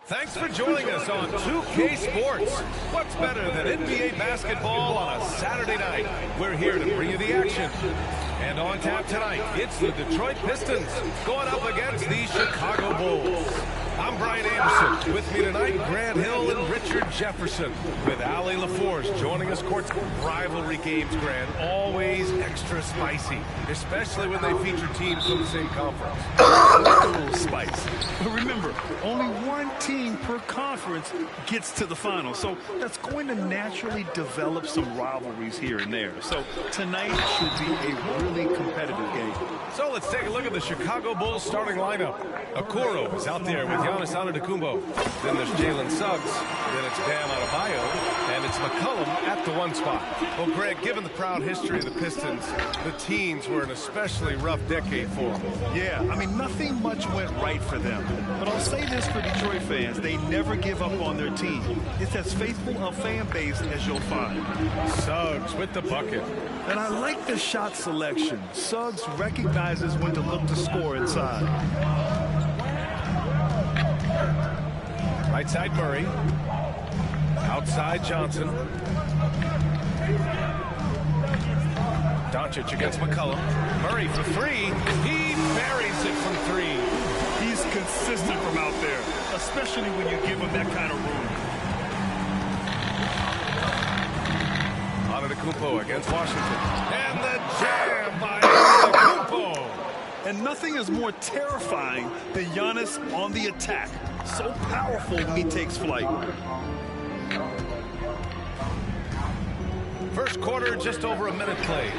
Thanks for joining us on 2K Sports. What's better than NBA basketball on a Saturday night? We're here to bring you the action. And on tap tonight, it's the Detroit Pistons going up against the Chicago Bulls. I'm Brian Anderson. With me tonight, Grant Hill and Richard Jefferson. With Allie LaForce joining us courts. Rivalry games, Grant, always extra spicy, especially when they feature teams from the same conference. A little spice. But remember, only one team per conference gets to the final. So that's going to naturally develop some rivalries here and there. So tonight should be a really competitive game. So let's take a look at the Chicago Bulls starting lineup. Okoro is out there with Giannis Antetokounmpo. Then there's Jalen Suggs. Then it's Bam Adebayo. And it's McCollum at the one spot. Well, Greg, given the proud history of the Pistons, the teens were an especially rough decade for them. Yeah, I mean, nothing much went right for them. But I'll say this for Detroit fans, they never give up on their team. It's as faithful a fan base as you'll find. Suggs with the bucket. And I like the shot selection. Suggs recognizes when to look to score inside. Right side Murray. Outside Johnson. Doncic against McCollum. Murray for three. He buries it from three. He's consistent from out there, especially when you give him that kind of room. Antetokounmpo against Washington. And the jam by Antetokounmpo. And nothing is more terrifying than Giannis on the attack. So powerful when he takes flight. First quarter, just over a minute played.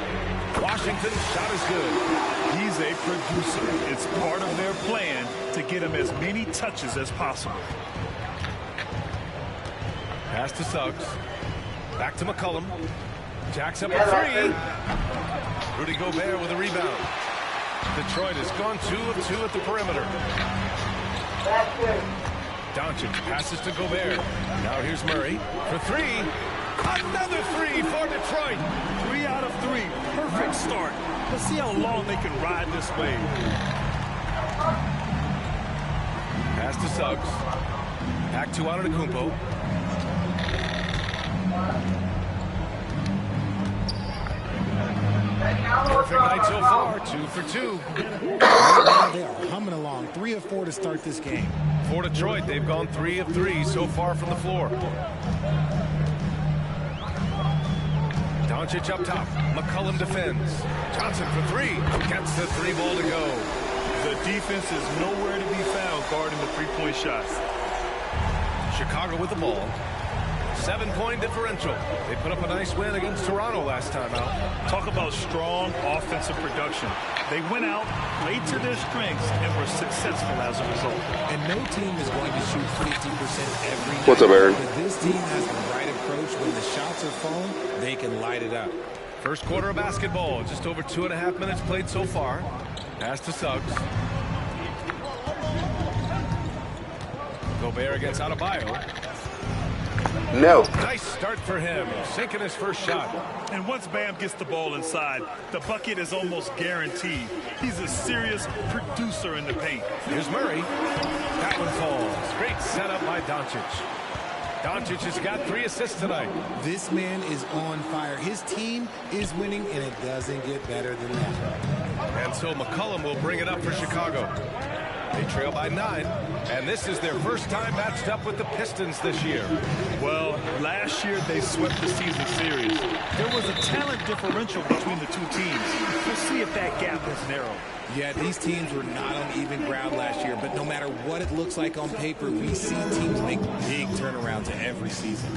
Washington's shot is good. He's a producer. It's part of their plan to get him as many touches as possible. Pass to Suggs. Back to McCollum. Jacks up a three. Rudy Gobert with a rebound. Detroit has gone 2 of 2 at the perimeter. Doncic passes to Gobert. Now here's Murray for three. Another three for Detroit. 3 out of 3. Perfect start. Let's see how long they can ride this wave. Pass to Suggs. Back to Antetokounmpo. Perfect night so far. 2 for 2. They are humming along. 3 of 4 to start this game. For Detroit, they've gone 3 of 3 so far from the floor. Doncic up top. McCollum defends. Johnson for three. Gets the 3 ball to go. The defense is nowhere to be found guarding the three-point shots. Chicago with the ball. 7-point differential. They put up a nice win against Toronto last time out. Talk about strong offensive production. They went out, played to their strengths, and were successful as a result. And no team is going to shoot 50% every night. What's up, Aaron? But this team has the right approach. When the shots are falling, they can light it up. First quarter of basketball. Just over 2.5 minutes played so far. Pass to Suggs. Gobert against Adebayo. No. Nice start for him. Sinking his first shot. And once Bam gets the ball inside, the bucket is almost guaranteed. He's a serious producer in the paint. Here's Murray. That one falls. Great setup by Doncic. Doncic has got 3 assists tonight. This man is on fire. His team is winning, and it doesn't get better than that. And so McCollum will bring it up for Chicago. They trail by 9, and this is their first time matched up with the Pistons this year. Well, last year they swept the season series. There was a talent differential between the two teams. We'll see if that gap has narrowed. Yeah, these teams were not on even ground last year, but no matter what it looks like on paper, we see teams make big turnarounds every season.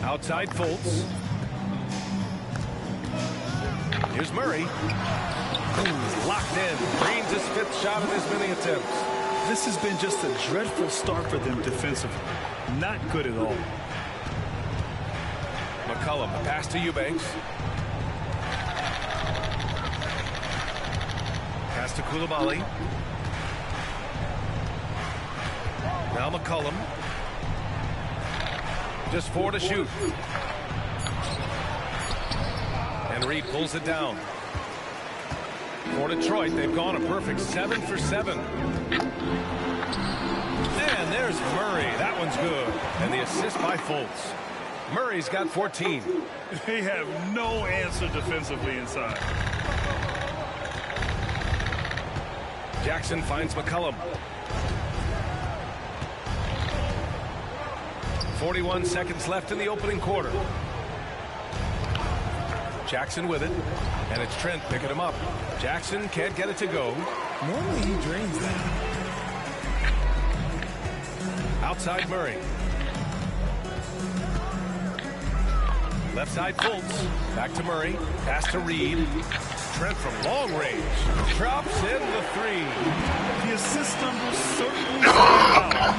Outside Fultz. Here's Murray. He's locked in. Green's his 5th shot of his many attempts. This has been just a dreadful start for them defensively. Not good at all. McCollum, pass to Eubanks. Pass to Coulibaly. Now McCollum. Just 4 to shoot. And Reed pulls it down. For Detroit, they've gone a perfect 7 for 7. And there's Murray. That one's good. And the assist by Fultz. Murray's got 14. They have no answer defensively inside. Jackson finds McCollum. 41 seconds left in the opening quarter. Jackson with it. And it's Trent picking him up. Jackson can't get it to go. Normally he drains that. Outside Murray. Left side Fultz. Back to Murray. Pass to Reed. Trent from long range. Drops in the 3. The assist numbers certainly stand out.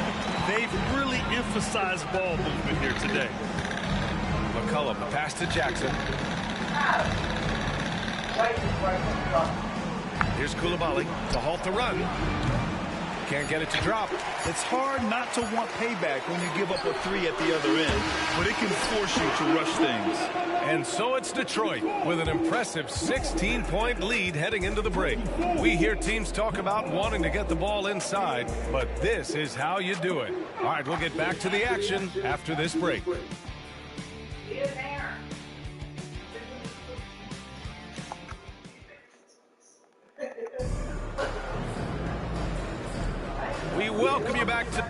They've really emphasized ball movement here today. McCollum, pass to Jackson. Here's Coulibaly to halt the run. Can't get it to drop. It's hard not to want payback when you give up a 3 at the other end, but it can force you to rush things. And so it's Detroit with an impressive 16-point lead heading into the break. We hear teams talk about wanting to get the ball inside, but this is how you do it. All right, we'll get back to the action after this break. We welcome you back to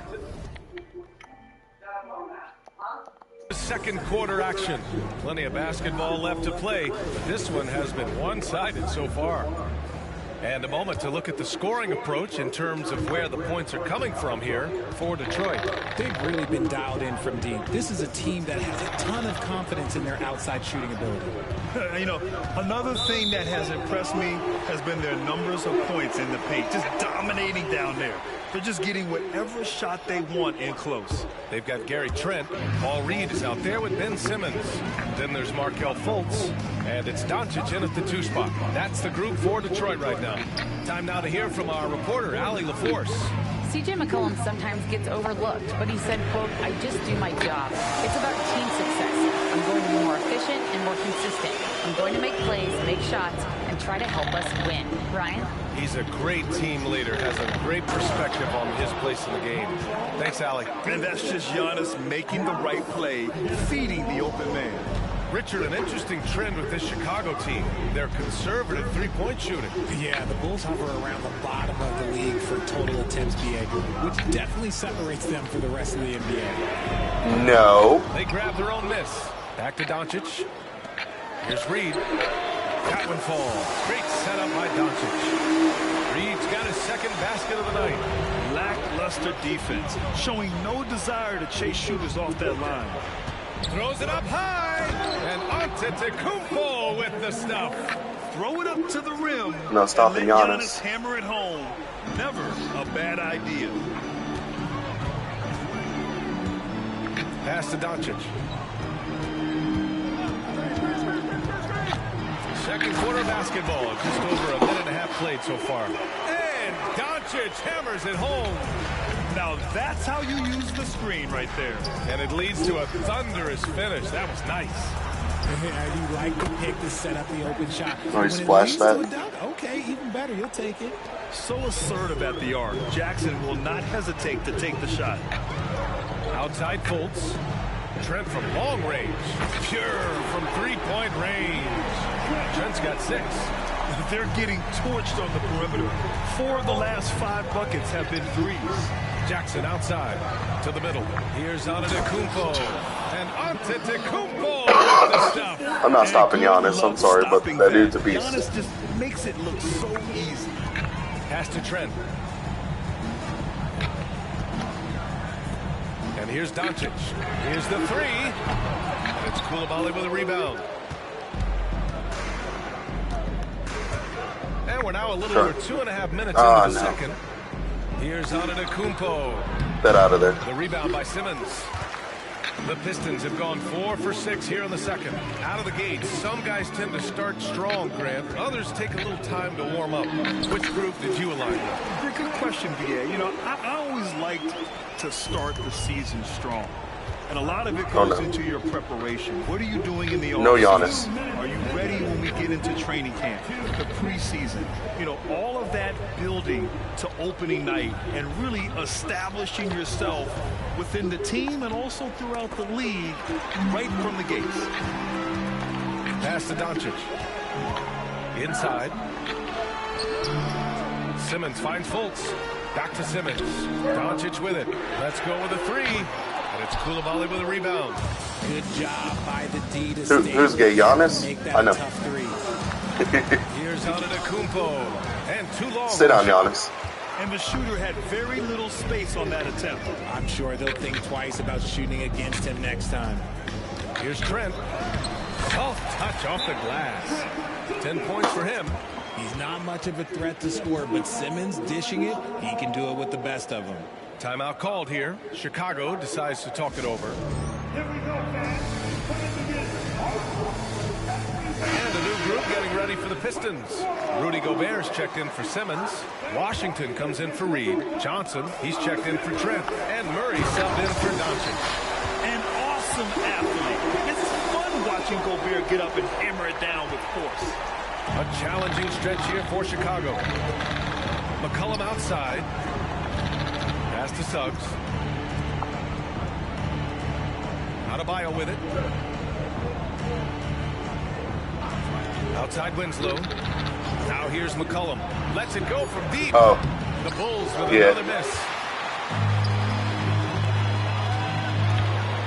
the second quarter action. Plenty of basketball left to play, but this one has been one-sided so far. And a moment to look at the scoring approach in terms of where the points are coming from here for Detroit. They've really been dialed in from deep. This is a team that has a ton of confidence in their outside shooting ability. You know, another thing that has impressed me has been their numbers of points in the paint, just dominating down there. They're just getting whatever shot they want in close. They've got Gary Trent. Paul Reed is out there with Ben Simmons. Then there's Markelle Fultz. And it's Doncic in at the 2 spot. That's the group for Detroit right now. Time now to hear from our reporter, Allie LaForce. C.J. McCollum sometimes gets overlooked, but he said, quote, "I just do my job. It's about team success. I'm going to be more efficient and more consistent. I'm going to make plays, make shots, and try to help us win." Ryan? He's a great team leader, has a great perspective on his place in the game. Thanks, Allie. And that's just Giannis making the right play, feeding the open man. Richard, an interesting trend with this Chicago team. They're conservative three-point shooting. Yeah, the Bulls hover around the bottom of the league for total attempts BA, which definitely separates them for the rest of the NBA. No. They grab their own miss. Back to Doncic. Here's Reed. That one falls. Great setup by Doncic. Reed's got his second basket of the night. Lackluster defense, showing no desire to chase shooters off that line. Throws it up high. And Antetokounmpo with the stuff. Throw it up to the rim. No stopping Let Giannis. Hammer it home. Never a bad idea. Pass to Doncic. Second quarter basketball. Just over a minute and a half played so far. And Doncic hammers it home. Now that's how you use the screen right there. And it leads to a thunderous finish. That was nice. Yeah, you like the pick to set up the open shot. Oh, he splashed that. Okay, even better. You'll take it. So assertive at the arc. Jackson will not hesitate to take the shot. Outside Fultz. Trent from long range. Pure from three-point range. Trent's got 6. They're getting torched on the perimeter. 4 of the last 5 buckets have been threes. Jackson outside to the middle. Here's Antetokounmpo. And Antetokounmpo with the stuff. I'm not stopping Giannis. I'm sorry, but that dude's a beast. Giannis just makes it look so easy. Pass to Trent. And here's Doncic. Here's the 3. And it's Coulibaly with a rebound. And we're now a little over 2.5 minutes into the second. Here's Antetokounmpo. Get out of there. The rebound by Simmons. The Pistons have gone 4 for 6 here in the second. Out of the gate, some guys tend to start strong, Grant. Others take a little time to warm up. Which group did you align with? Good question, VA. You know, I always liked to start the season strong. And a lot of it goes into your preparation. What are you doing in the offseason? No Giannis. Are you ready when we get into training camp, the preseason? You know, all of that building to opening night and really establishing yourself within the team and also throughout the league right from the gates. Pass to Doncic. Inside. Simmons finds Fultz. Back to Simmons. Doncic with it. Let's go with a three. And it's Coulibaly with a rebound. Good job by the D to stay. Who's gay? Giannis? Make that I know. a tough three. Here's Antetokounmpo. And too long. Sit down, Giannis. And the shooter had very little space on that attempt. I'm sure they'll think twice about shooting against him next time. Here's Trent. Soft touch off the glass. 10 points for him. He's not much of a threat to score, but Simmons dishing it, he can do it with the best of them. Timeout called here. Chicago decides to talk it over. And a new group getting ready for the Pistons. Rudy Gobert's checked in for Simmons. Washington comes in for Reed. Johnson, he's checked in for Trent. And Murray subbed in for Doncic. An awesome athlete. It's fun watching Gobert get up and hammer it down with force. A challenging stretch here for Chicago. McCollum outside. Pass to Suggs. Adebayo with it. Outside Winslow. Now here's McCollum. Lets it go from deep. Oh. The Bulls with another miss.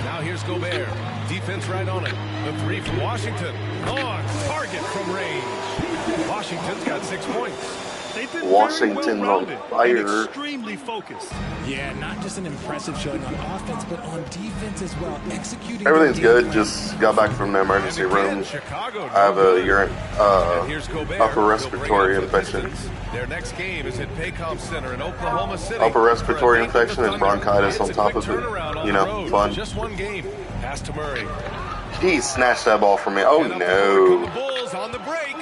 Now here's Gobert. Defense right on it. The three from Washington. On target from range. Washington's got 6 points. They've been Washington very on fire. and extremely focused. Yeah, not just an impressive showing on offense, but on defense as well. Executing. Everything's good. Just got back from the emergency room. I have a upper respiratory infection. Their next game is at Paycom Center in Oklahoma City. Upper respiratory infection and bronchitis on top of it. You know, fun. Just one game. Pass to Murray. He snatched that ball from me. Oh The no. Bulls on the break.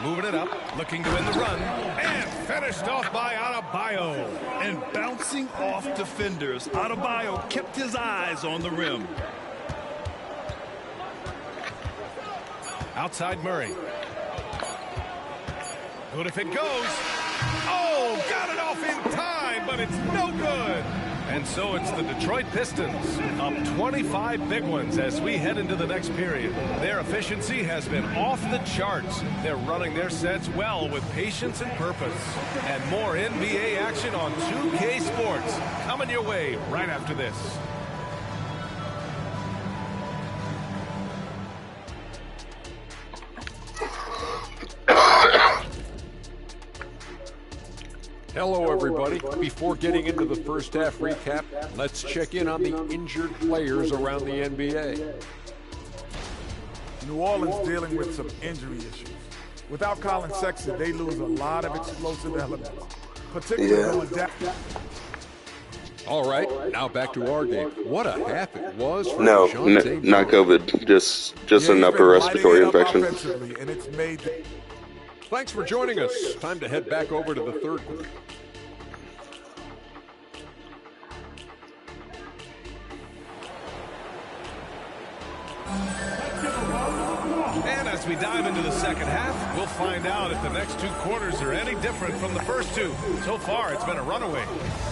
Moving it up, looking to win the run. And finished off by Adebayo. And bouncing off defenders, Adebayo kept his eyes on the rim. Outside Murray. Good if it goes. Oh, got it off in time, but it's no good. And so it's the Detroit Pistons up 25 big ones as we head into the next period. Their efficiency has been off the charts. They're running their sets well with patience and purpose. And more NBA action on 2K Sports coming your way right after this. Hello, everybody. Before getting into the first half recap, let's check in on the injured players around the NBA. New Orleans dealing with some injury issues. Without Colin Sexton, they lose a lot of explosive elements, particularly going down. All right, now back to our game. What a half it was for No, Dejounte not COVID. Just an upper respiratory infection. And it's made Thanks for joining us. Time to head back over to the third quarter. And as we dive into the second half, we'll find out if the next 2 quarters are any different from the first 2. So far, it's been a runaway.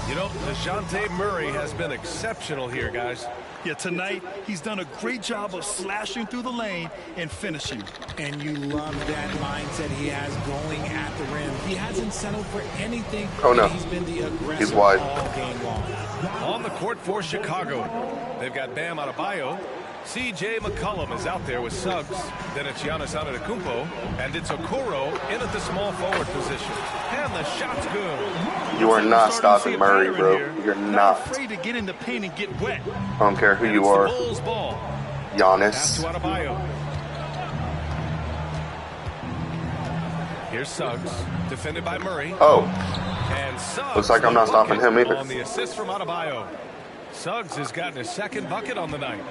You know, Dejounte Murray has been exceptional here, guys. Yeah, tonight, he's done a great job of slashing through the lane and finishing. And you love that mindset he has going at the rim. He hasn't settled for anything. Oh, no. He's been the aggressor He's wide. all game long. On the court for Chicago, they've got Bam Adebayo. C.J. McCollum is out there with Suggs. Then it's Giannis Antetokounmpo. And it's Okoro in at the small forward position. And the shot's good. You are not stopping Murray, bro. You're not. Afraid to get in the paint and get wet. I don't care who you are. Bulls ball. Pass Giannis. to Adebayo. Here's Suggs, defended by Murray. Oh, And Suggs looks like I'm not stopping him either. on the assist from Adebayo. Suggs has gotten his second bucket on the night.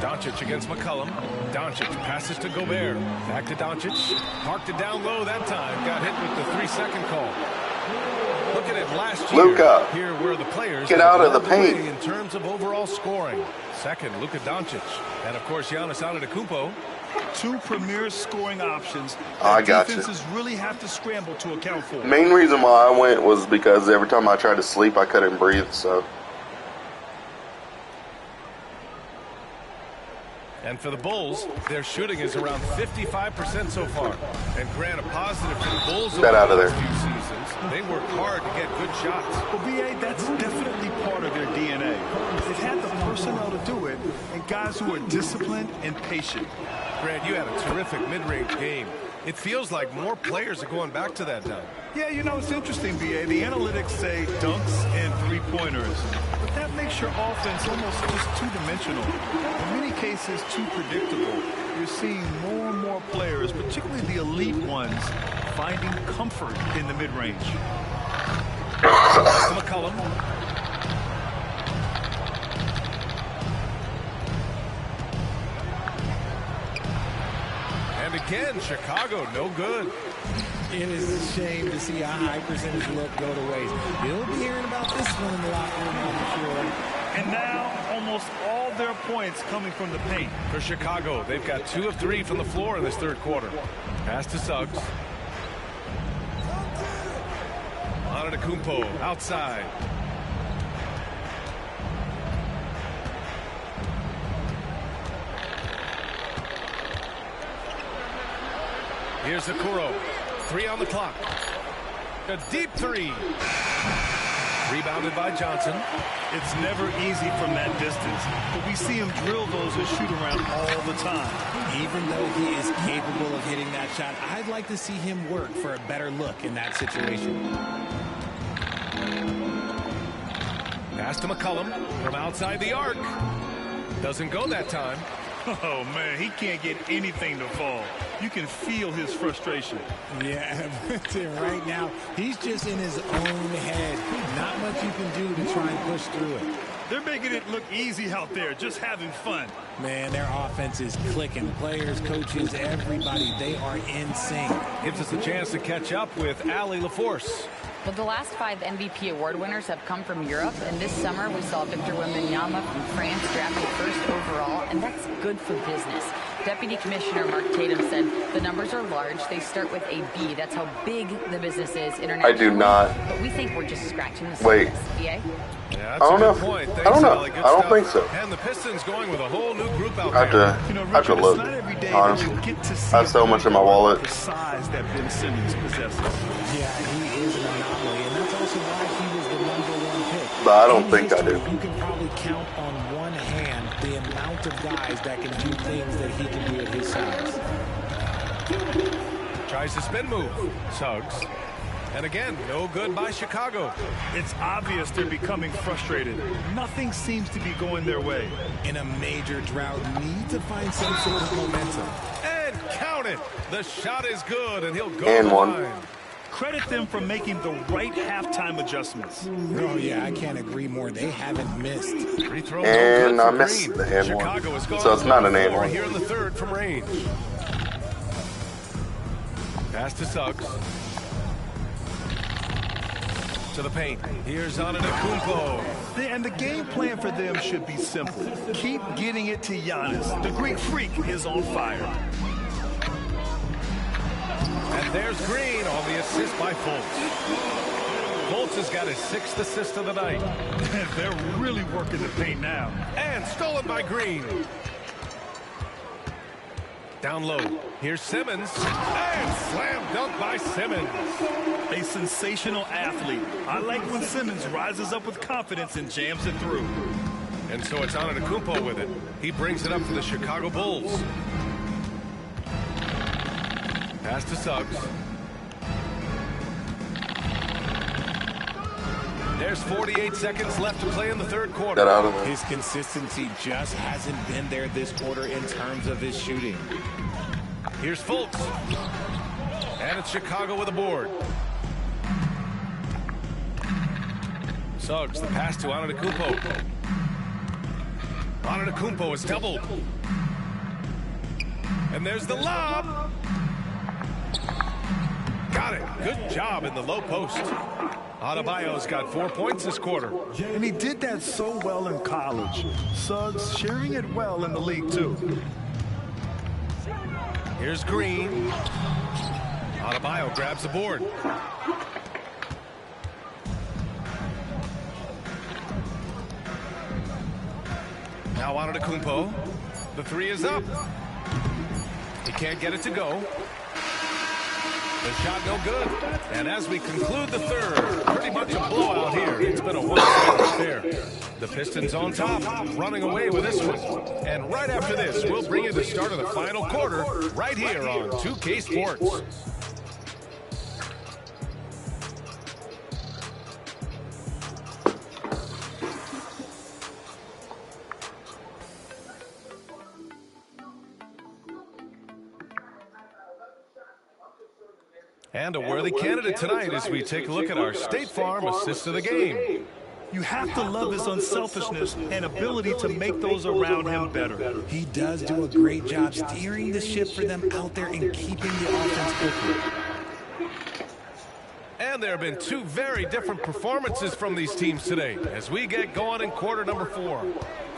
Doncic against McCollum. Doncic passes to Gobert. Back to Doncic. Parked it down low that time. Got hit with the 3-second call. Looking at last year, Luka, here were the players get out of the paint. in terms of overall scoring. Second, Luka Doncic. And, of course, Giannis Antetokounmpo. Two premier scoring options I got defenses really have to scramble to account for. Main reason why I went was because every time I tried to sleep, I couldn't breathe, so. And for the Bulls, their shooting is around 55% so far. And Grant, a positive for the Bulls over Get out of the there. last few seasons. They work hard to get good shots. Well, B.A., that's definitely part of their DNA. They've had the personnel to do it, and guys who are disciplined and patient. Grant, you had a terrific mid-range game. It feels like more players are going back to that now. Yeah, you know, it's interesting, B.A. The analytics say dunks and three-pointers. But that makes your offense almost just two-dimensional. In many cases, too predictable. You're seeing more and more players, particularly the elite ones, finding comfort in the mid-range. McCollum. And again, Chicago, no good. It is a shame to see a high percentage look go to waste. You'll be hearing about this one in the locker room, I'm sure. And now, almost all their points coming from the paint. For Chicago, they've got 2 of 3 from the floor in this third quarter. Pass to Suggs. Antetokounmpo outside. Here's Okoro. 3 on the clock. A deep 3. Rebounded by Johnson. It's never easy from that distance, but we see him drill those and shoot around all the time. Even though he is capable of hitting that shot, I'd like to see him work for a better look in that situation. Pass to McCollum from outside the arc. Doesn't go that time. Oh, man, he can't get anything to fall. You can feel his frustration. Yeah, but right now, he's just in his own head. Not much you can do to try and push through it. They're making it look easy out there, just having fun. Man, their offense is clicking. Players, coaches, everybody, they are in sync. Gives us a chance to catch up with Allie LaForce. Well, the last 5 MVP award winners have come from Europe, and this summer we saw Victor Wembanyama from France drafted first overall, and that's good for business. Deputy Commissioner Mark Tatum said the numbers are large. They start with a B. That's how big the business is internationally. I do not. But we think we're just scratching the Wait. surface. Yeah, I don't know. Point. I don't know. Allie. Good I don't stuff. think so. And the Pistons going with a whole new group out I there. have to look, honestly. I have so much in my wallet. The size that Ben Simmons possesses. Yeah, he is an anomaly, and that's also why he was the #1 pick. But I don't In think I history, do. You can probably count on one hand the amount of guys that can do things that he can do at his size. Tries to spin move. Suggs. And again, no good by Chicago. It's obvious they're becoming frustrated. Nothing seems to be going their way. In a major drought, need to find some sort of momentum. And count it. The shot is good, and he'll go And to the one. line. Credit them for making the right halftime adjustments. Oh, yeah, I can't agree more. They haven't missed. Free throws And no I good for missed Green. the and Chicago one. is gone So it's not an and four one. here in the third from range. Pass to Suggs. To the paint. Here's Antetokounmpo. And the game plan for them should be simple. Keep getting it to Giannis. The Greek freak is on fire. And there's Green on the assist by Fultz. Fultz has got his 6th assist of the night. They're really working the paint now. And stolen by Green. Down low. Here's Simmons. And slam dunk by Simmons. A sensational athlete. I like when Simmons rises up with confidence and jams it through. And so it's Antetokounmpo with it. He brings it up for the Chicago Bulls. Pass to Suggs. There's 48 seconds left to play in the third quarter. Get out of there. His consistency just hasn't been there this quarter in terms of his shooting. Here's Fultz. And it's Chicago with a board. Suggs, the pass to Antetokounmpo. Antetokounmpo is doubled. And there's the lob. Got it. Good job in the low post. Adebayo's got 4 points this quarter. And he did that so well in college. Suggs sharing it well in the league, too. Here's Green. Adebayo grabs the board. Now Antetokounmpo. The three is up. He can't get it to go. The shot no good. And as we conclude the third, pretty much a blowout here. It's been a one-sided affair. The Pistons on top, running away with this one. And right after this, we'll bring you the start of the final quarter right here on 2K Sports. And a worthy candidate tonight as we take a look at our State Farm assist of the game. You have to love his unselfishness and ability to make those around him better. He does do a great job steering the ship for them out there and keeping the offense open. And there have been two very different performances from these teams today as we get going in quarter number 4.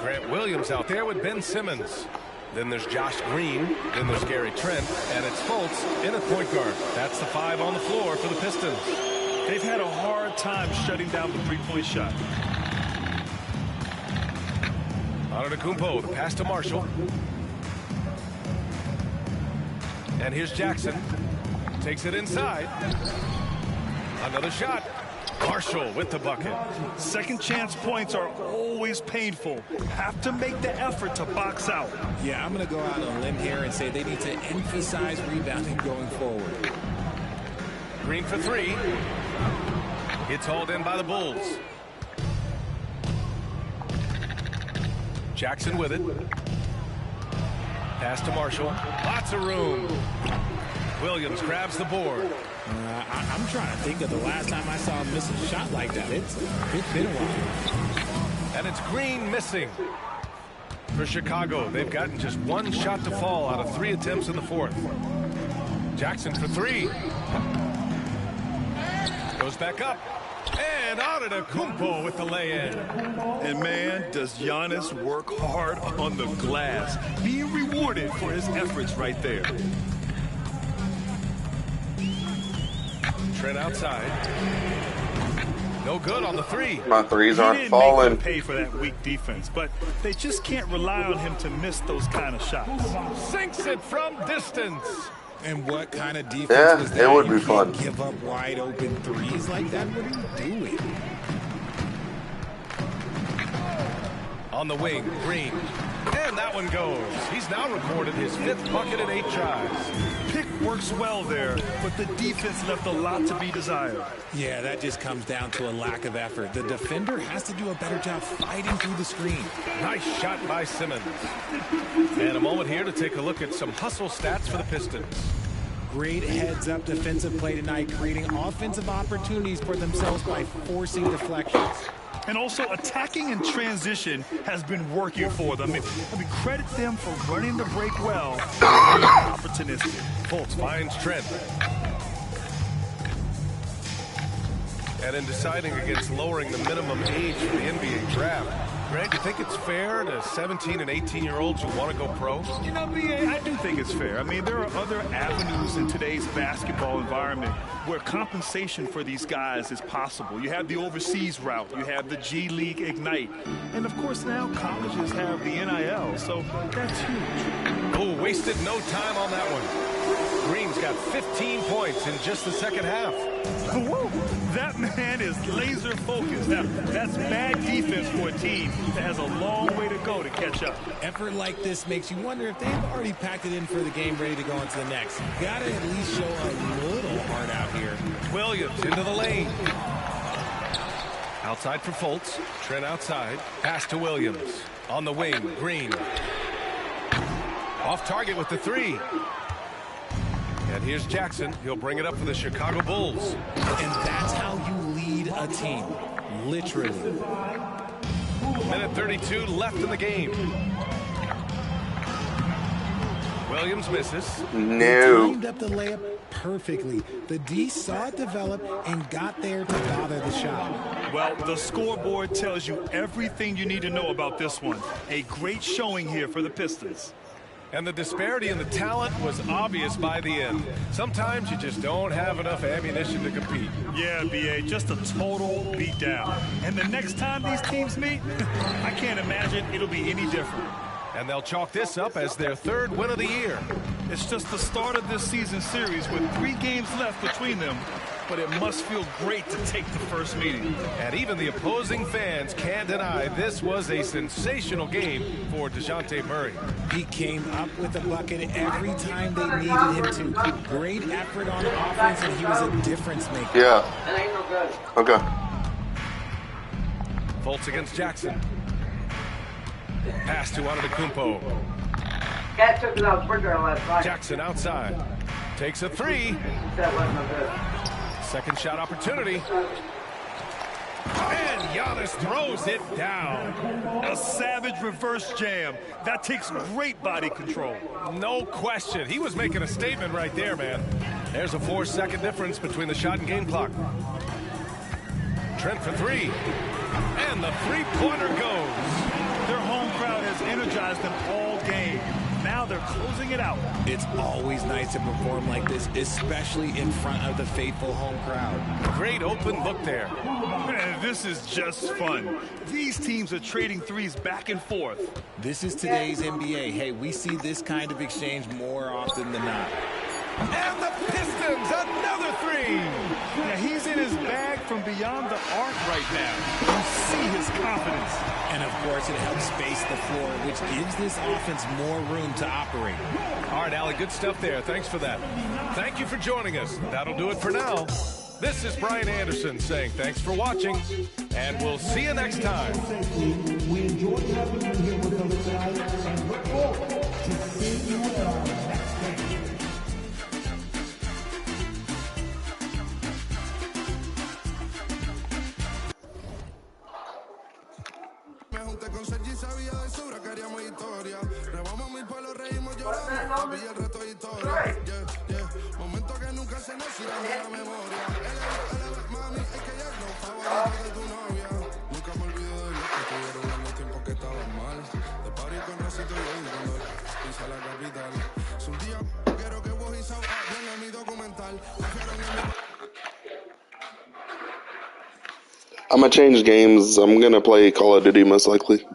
Grant Williams out there with Ben Simmons. Then there's Josh Green. Then there's Gary Trent. And it's Fultz in at point guard. That's the 5 on the floor for the Pistons. They've had a hard time shutting down the three-point shot. Antetokounmpo, the pass to Marshall. And here's Jackson. Takes it inside. Another shot. Marshall with the bucket. Second chance points are always painful. Have to make the effort to box out. Yeah, I'm going to go out on a limb here and say they need to emphasize rebounding going forward. Green for 3. It's hauled in by the Bulls. Jackson with it. Pass to Marshall. Lots of room. Williams grabs the board. I'm trying to think of the last time I saw him miss a shot like that. It's been a while. And it's Green missing. For Chicago, they've gotten just one shot to fall out of 3 attempts in the fourth. Jackson for 3. Goes back up. And Antetokounmpo with the lay-in. And man, does Giannis work hard on the glass. Being rewarded for his efforts right there. Trent outside. No good on the 3. My threes aren't He falling. didn't make them pay for that weak defense, but they just can't rely on him to miss those kind of shots. Sinks it from distance. And what kind of defense was that? It would be You fun. can't give up wide open threes like that. What are you doing? On the wing, Green. And that one goes. He's now recorded his 5th bucket in 8 tries. Pick works well there, but the defense left a lot to be desired. Yeah, that just comes down to a lack of effort. The defender has to do a better job fighting through the screen. Nice shot by Simmons. And a moment here to take a look at some hustle stats for the Pistons. Great heads-up defensive play tonight, creating offensive opportunities for themselves by forcing deflections. And also attacking in transition has been working for them. I mean, credit them for running the break well and being opportunistic. Fultz finds Trent. And in deciding against lowering the minimum age for the NBA draft, Grant, you think it's fair to 17 and 18-year-olds who want to go pro? You know, B.A., I do think it's fair. I mean, there are other avenues in today's basketball environment where compensation for these guys is possible. You have the overseas route. You have the G League Ignite. And, of course, now colleges have the NIL, so that's huge. Oh, wasted no time on that one. Green's got 15 points in just the second half. Whoa, that man is laser focused. Now, that's bad defense for a team that has a long way to go to catch up. Effort like this makes you wonder if they've already packed it in for the game, ready to go into the next. Got to at least show a little heart out here. Williams into the lane. Outside for Fultz. Trent outside. Pass to Williams. On the wing, Green. Off target with the 3. And here's Jackson. He'll bring it up for the Chicago Bulls. And that's how you lead a team. literally. Minute 32 left in the game. Williams misses. No. Timed up the layup perfectly. The D saw it develop and got there to bother the shot. Well, the scoreboard tells you everything you need to know about this one. A great showing here for the Pistons. And the disparity in the talent was obvious by the end. Sometimes you just don't have enough ammunition to compete. Yeah, B.A., just a total beatdown. And the next time these teams meet, I can't imagine it'll be any different. And they'll chalk this up as their third win of the year. It's just the start of this season series with 3 games left between them, but it must feel great to take the first meeting. And even the opposing fans can't deny this was a sensational game for DeJounte Murray. He came up with a bucket every time they needed him to. Great effort on offense, and he was a difference maker. Yeah. Okay. Fultz against Jackson. Pass to Antetokounmpo. Jackson outside. Takes a 3. Second shot opportunity. And Giannis throws it down. A savage reverse jam. That takes great body control. No question. He was making a statement right there, man. There's a 4-second difference between the shot and game clock. Trent for 3. And the three-pointer goes. Their home crowd has energized them all game. Now they're closing it out. It's always nice to perform like this, especially in front of the faithful home crowd. Great open look there. Man, this is just fun. These teams are trading threes back and forth. This is today's NBA. Hey, we see this kind of exchange more often than not. And the Pistons, another 3. Yeah, he's in his bag from beyond the arc right now. You see his confidence. And, of course, it helps space the floor, which gives this offense more room to operate. All right, Allie, good stuff there. Thanks for that. Thank you for joining us. That'll do it for now. This is Brian Anderson saying thanks for watching, and we'll see you next time. We enjoyed having you here with us tonight and look forward to seeing you at our next game. Momento que nunca se nos irá de la memoria. Mami, es que ya no favorito de tu novia. Nunca me olvido de lo que tuvieron en los tiempos que estaban mal. De party con Rosito y hoy cuando pisa la capital. Es un día quiero que vos y Saúl vengan mi documental. I'm gonna change games. I'm gonna play Call of Duty most likely.